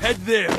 Head there.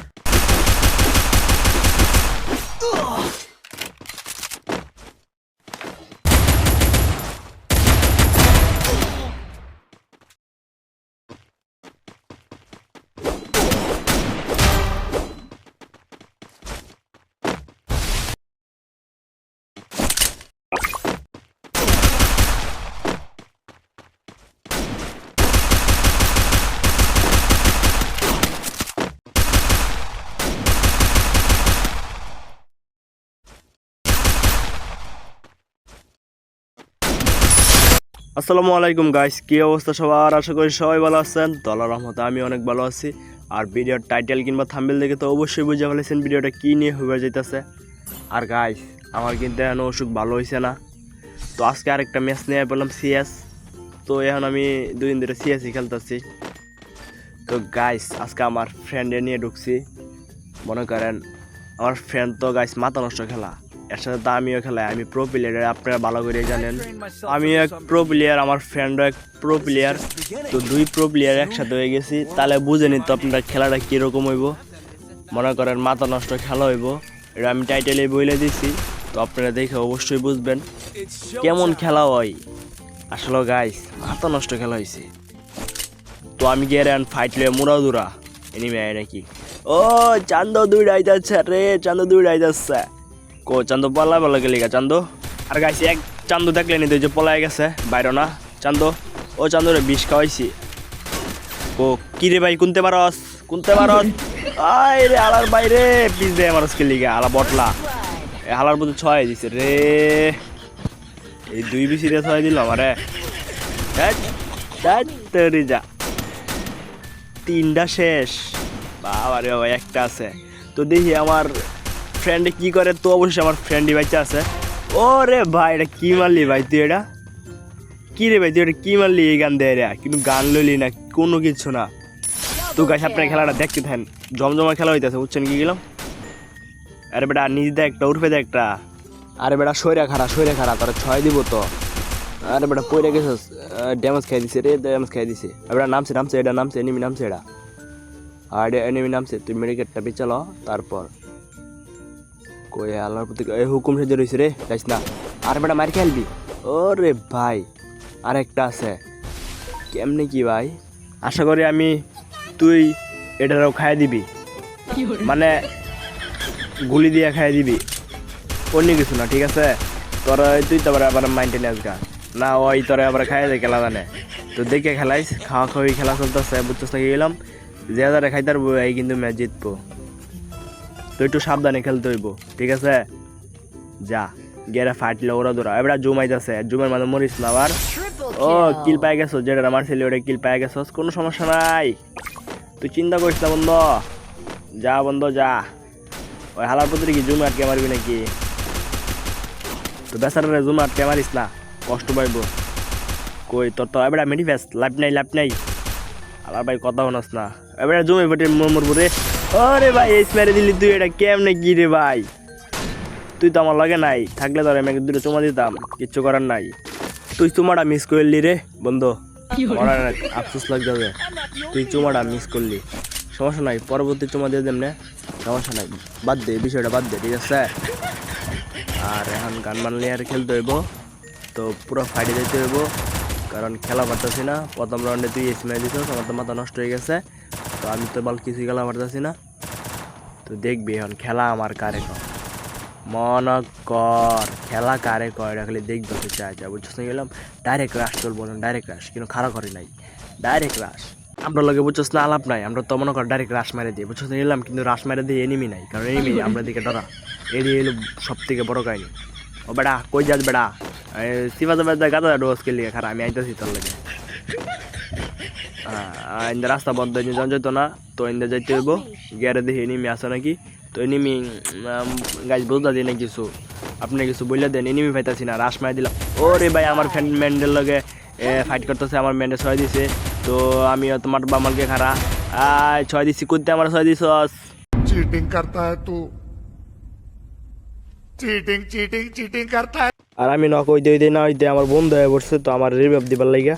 আসসালামু আলাইকুম guys, কি অবস্থা সবার? আশা করি সবাই ভালো আছেন। তো আল্লাহর রহমতে আমি অনেক ভালো আছি। আর ভিডিওর টাইটেল কিংবা থাম্বনেল দেখে তো অবশ্যই বুঝে ফেলেছেন ভিডিওটা কী নিয়ে হয়ে যেতেছে। আর গাইস, আমার কিন্তু এখন অসুখ ভালো হয়েছে না। তো আজকে আরেকটা ম্যাচ নিয়ে বললাম সিএস। তো এখন আমি 2 দিন ধরে সিএসই খেলতেছি। তো গাইস, আজকে আমার ফ্রেন্ডে নিয়ে ঢুকছি। মনে করেন আমার ফ্রেন্ড তো গাইস মাথা নষ্ট খেলা, এর সাথে তো আমিও খেলাই। আমি প্রো প্লেয়ার, আপনারা ভালো করে জানেন। আমি এক প্রো প্লেয়ার, আমার ফ্রেন্ডও এক প্রো প্লেয়ার। তো 2 প্রো প্লেয়ার একসাথে হয়ে গেছি, তাহলে বুঝে নিত আপনারা খেলাটা কীরকম হইব। মনে করেন মাথা নষ্ট খেলা হইব, এটা আমি টাইটেলে বলে দিছি। তো আপনারা দেখে অবশ্যই বুঝবেন কেমন খেলা হয়। আসলে গাইস মাথা নষ্ট খেলা হয়েছে। তো আমি গিয়ে রান ফাইট লিয়ে মুড়া দুরা এনিমে আয় নাকি। ও চান্দ দুইটাই যাচ্ছে রে, চান্দ দুইটাই যাচ্ছে। কো চান্দ পলা বলা গেলি গা চান্দ। আর গাইছি এক চান্দ দেখলেন তো যে পলাই গেছে বাইর না চান্দ। ও চান্দ রে বিষ খাওয়াইছি। কো কি রে ভাই, কুনতে পারস আয় রে আলার বাইরে পিস দে আমার স্কিল গা আলা বটলা। এ হালার মধ্যে 6 দিছে রে, এই 2 বিসি রে 6 দিল আমারে। তরি যা 3টা শেষ। বাবা রে বাবা, একটা আছে। তো দেখি আমার ফ্রেন্ডে কি করে। তো অবশ্যই আমার ফ্রেন্ডই বাচ্চা আছে। ও রে ভাই, এটা কি মারলি ভাই তুই? এটা কি রে ভাই তুই? এটা কি মারলি? এই গান দেয় রে, কিন্তু গান লইলি না, কোনো কিছু না। তো গাছ আপনার খেলাটা দেখতে থাকেন, জমজমা খেলা হইতেছে, বুঝছেন কি গেলাম। আরে বেটা নিজ দে একটা, উঠবে দে একটা। আরে বেটা সইরা খারা তোরা 6 দিব তো। আরে বেটা পয়রা গেছিস, ড্যামেজ খাই দিছে রে, ড্যামেজ খাই দিছে। এবার নামছে এটা নামছে, এনিমি নামছে এটা। আর এনিমি নামছে, তুই মেডিকেটটা বেচালো তারপর কই আল্লাহর প্রতি হুকুম সেজে রয়েছে রে, যাইস না। আর বেটা মার খেলবি। ও রে ভাই, আরেকটা আছে। কেমনে কি ভাই? আশা করি আমি তুই এটারও খাই দিবি, মানে গুলি দিয়ে খাই দিবি, অন্য কিছু না, ঠিক আছে? তোরা তুই তো আবার মাইন্টেনেন্স গা না, ওই তোরা আবার খাই দেয় খেলা জানে। তো দেখে খেলাইস, খাওয়া খাওয়ি খেলা চলতেছে, বুঝতেছ না কি গেলাম। যে যারা খাইতার বই এই কিন্তু ম্যাচ জিতবো। তো একটু সাবধানে খেলতে হইব, ঠিক আছে? যা গেরা ফাটলে ওরা ধরা। এবার জুম আইতাছে, জুমের মাঝে মরিস না আবার। ও কিল পাই গেছো, যেটা মারছিলি ওটা কিল পাই গেছো, কোনো সমস্যা নাই। তুই চিন্তা করিস না বন্ধ, যা বন্ধ যা। ওই হালার প্রতি কি জুম আটকে মারবি নাকি? তো বেচারে জুম আটকে মারিস না, কষ্ট পাইব। কই তোর তো এবার মেডি ফেস লাভ নাই। হালার ভাই কথা শোনাস না, এবার জুমে ফেটে মরবো রে। ওরে ভাই এই মেরে দিলি তুই, এটা কেমনে কি রে ভাই? তুই তো আমার লাগে নাই, থাকলে তোর আমি 2টা চুমা দিতাম, কিচ্ছু করার নাই। তুই চুমাটা মিস করলি রে বন্ধু, আফসোস লাগ যাবে। তুই চুমাটা মিস করলি, সমস্যা নাই, পরবর্তী চুমা দিয়ে দেন না, সমস্যা নাই, বাদ দে বিষয়টা, বাদ দে, ঠিক আছে? আর এখন গান মানলে আর খেলতে হইব। তো পুরো ফাইটে যেতে হইব, কারণ খেলা পারতেছি না। প্রথম রাউন্ডে তুই এসমাই দিছ, আমার তো মাথা নষ্ট হয়ে গেছে। তো আমি তো বল কিছুই খেলা পারতেছি না। তো দেখবি এখন খেলা আমার কারে কর, মন কর খেলা কারে কর, এটা খালি দেখতে তো চাই, বুঝছিস না গেলাম। ডাইরেক্ট রাশ চলবো না, ডাইরেক্ট রাশ, কিন্তু খারাপ করে নাই, ডাইরেক্ট রাশ। আমরা লগে বুঝছিস না আলাপ নাই, আমরা তো মনে কর ডাইরেক্ট রাশ মারে দিই, বুঝছিস না গেলাম। কিন্তু রাশ মারে দিয়ে এনিমি নাই, কারণ এনিমি আমরা দিকে ডরা। এড়ি এলো সব থেকে বড় কাহিনী। ও বেড়া কই যাস বেড়া? সিফাতে বেড়া গাদা ডোজ কে লিগে খারাপ, আমি আইতেছি তোর লাগে। ইন্দা রাস্তা বন্ধ হয়ে যান যেত না, তো ইন্দা যাইতে হইব। গিয়ারে দেখি এনিমি আসে নাকি। তো এনিমি গাছ বুঝলা দিই না কিছু, আপনি কিছু বললে দেন। এনিমি পাইতাছি না, রাশ মারি দিলাম। ও রে ভাই, আমার ফ্রেন্ড ম্যান্ডের লগে ফাইট করতেছে, আমার ম্যান্ডে 6 দিছে। তো আমি তোমার বামালকে খারা 6 দিছি, কুদতে আমার 6 দিছ। चीटिंग करता है तू चीटिंग करता है। আর আমি নক হইতে না হইতে আমার বন্ধু হয়ে পড়ছে, তো আমার রিভাইভ দিবার লাগিয়া।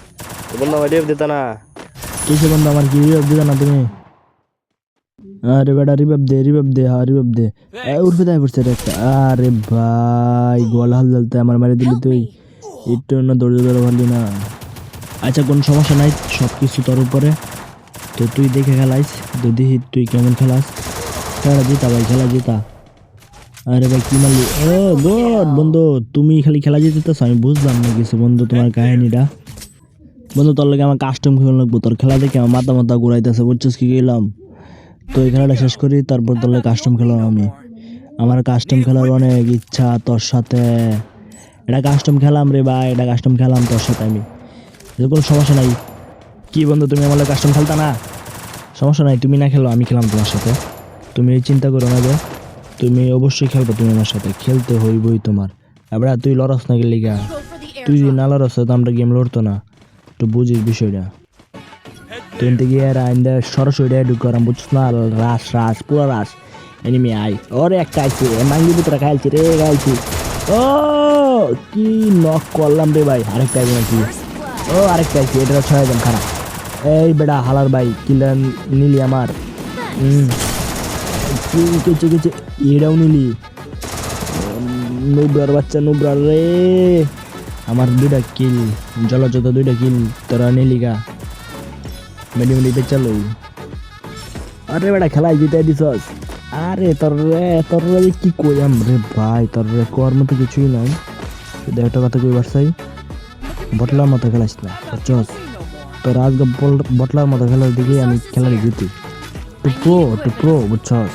তো বন্ধু আমার রিভাইভ দিতা না। কিসে বন্ধু, আমার কি রিভাইভ দিবে না তুমি? আরে বেটা রিভাইভ দে হ্যাঁ রিভাইভ দে উঠবে তাই পড়ছে রে একটা আরে ভাই গোল হাল জ্বলতে আমার মারি দিলি তুই একটু না দৌড়ে দৌড়ে পারলি না আচ্ছা কোনো সমস্যা নাই সব কিছু তোর উপরে তো তুই দেখে খেলাইস তো দেখি তুই কেমন খেলাস খেলা জিতা ভাই খেলা জিতা আরে ভাই কি মারলি ও গড বন্ধু তুমি খালি খেলা জিতেছ আমি বুঝলাম না কিছু বন্ধু তোমার কাহিনীটা বন্ধু তোর লাগে আমার কাস্টম খেলা লাগবো তোর খেলা দেখে আমার মাথা মাথা ঘুরাইতেছে বুঝছিস কি গেলাম তো এই খেলাটা শেষ করি তারপর তোর লাগে কাস্টম খেলাম আমি আমার কাস্টম খেলার অনেক ইচ্ছা তোর সাথে এটা কাস্টম খেলাম রে ভাই এটা কাস্টম খেলাম তোর সাথে আমি কোনো সমস্যা নাই কি বন্ধু তুমি আমার লাগে কাস্টম খেলতা না সমস্যা নাই তুমি না খেলো আমি খেলাম তোমার সাথে তুমি এই চিন্তা করো না যে তুমি অবশ্যই খেলবে তুমি আমার সাথে খেলতে হইবই তোমার এবার তুই লড়স না গেলি গা তুই যদি না লড়স তো আমরা গেম লড়তো না একটু বুঝিস বিষয়টা তুই গিয়ে আইন্দা সরাসরি ঢুক করাম বুঝছিস না রাস পুরো রাস এনিমি আই ওরে একটা আইছে মাঙ্গি ভিতরে খাইছি রে খাইছি ও কি নক করলাম রে ভাই আরেকটা আইবে নাকি ও আরেকটা আইছে এটা 6 জন খারাপ এই বেটা হালার ভাই কিলান নিলি আমার কেছে এটাও নিলি নুব্রার বাচ্চা নুব্রার রে আমার 2টা কিল জলযত 2টা কিল তোরা নিলি গা মেডি চালো আরে বেটা খেলাই জিতে দিছস আরে তোর কি কইম রে ভাই তোর কর্ম তো কিছুই নাই শুধু একটা কথা কইবার চাই বটলার মতো খেলাস না বুঝছস তোর আজকে বটলার মতো খেলার দিকে আমি খেলাটা জিতি টু প্রো বুঝছস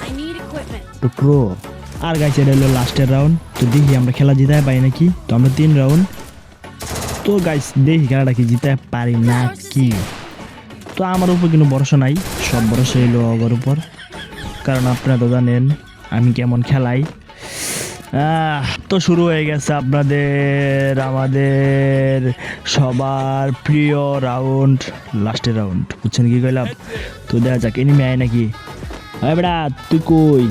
টু প্রো আর গাইছে এটা হলো লাস্টের রাউন্ড তো দেখি আমরা খেলা জিতায় পাই নাকি তো আমরা 3 রাউন্ড তো গাইস দেখি খেলাটা কি জিতায় পারি না কি তো আমার উপর কোনো ভরসা নাই সব ভরসা এলো আমার উপর কারণ আপনারা তো জানেন আমি কেমন খেলাই তো শুরু হয়ে গেছে আমাদের সবার প্রিয় রাউন্ড লাস্টের রাউন্ড বুঝছেন কি কইলাম তো দেখা যাক এনিমি আয় নাকি আরে বেটা তুই কই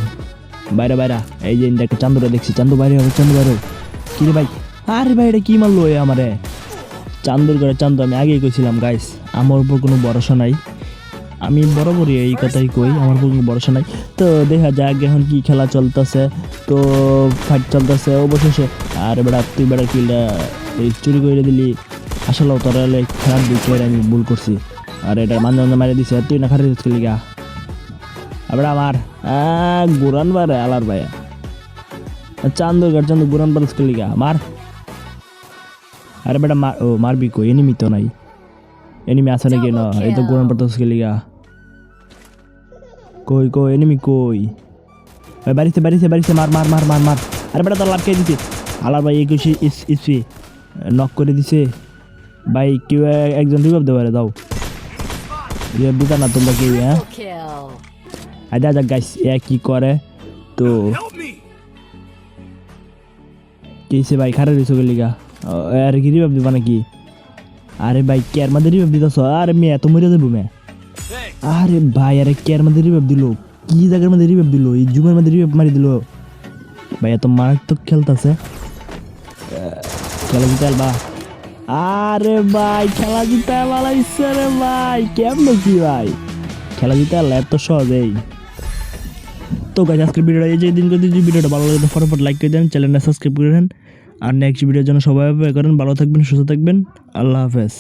বাইরে এই যে একটা চান্দুরা দেখছি চান্দু বাইরে কি রে ভাই আরে ভাই এটা কি মারলো আমারে চান্দুর করে চান্দু আমি আগেই কইছিলাম গাইস আমার উপর কোনো ভরসা নাই আমি বরাবরই এই কথাই কই আমার উপর কোনো ভরসা নাই তো দেখা যাক এখন কি খেলা চলতেছে তো ফাইট চলতেছে অবশেষে আর বেড়া তুই বেড়া কিলটা এই চুরি করে দিলি আসলে তোরা খেলার দিকে আমি ভুল করছি আর এটা মাঝে মারে দিছে তুই না খারে দিচ্ছিলি গা আবার আমার গুরান বারে আলার ভাইয়া চান্দু গুরান বারে গা মার আরে বেটা মারবি কই এনিমি তো নাই এনিমি আছে নাকি না এই তো গোরান পারতো গা কই এনিমি কই বাড়িতে মার আরে বেটা তোর লাভ কে দিছে আলার ভাই 21 ইসি নক করে দিছে ভাই কেউ একজন রিভাইভ দেওয়ারে দাও রিভাইভ দিতা না তোমরা কেউ হ্যাঁ আচ্ছা যাক গাইস এ কি করে তো কিসে ভাই খারাপ হয়েছে গেলিগা আরে কি রিভাইভ দিবা নাকি আরে ভাই কেয়ার মধ্যে রিভাইভ দিতেছ আরে মেয়ে এত মরে যাবো মেয়ে আরে ভাই আরে কেয়ার মধ্যে রিভাইভ দিল কি জায়গার মধ্যে রিভাইভ দিল এই জুমের মধ্যে রিভাইভ মারি দিল ভাই এত মারাত্মক খেলতেছে খেলা জিতে আলবা আরে ভাই খেলা জিতে মালাইছে রে ভাই কেমন কি ভাই খেলা জিতে আল্লাহ এত সহজেই তো গাইস আজকের ভিডিওটা এই যে দিন করে যদি ভিডিওটা ভালো লাগে ফটাফট লাইক করে দেন চ্যানেলটা সাবস্ক্রাইব করে দেন আর নেক্সট ভিডিওর জন্য সবাই অপেক্ষা করেন ভালো থাকবেন সুস্থ থাকবেন আল্লাহ হাফেজ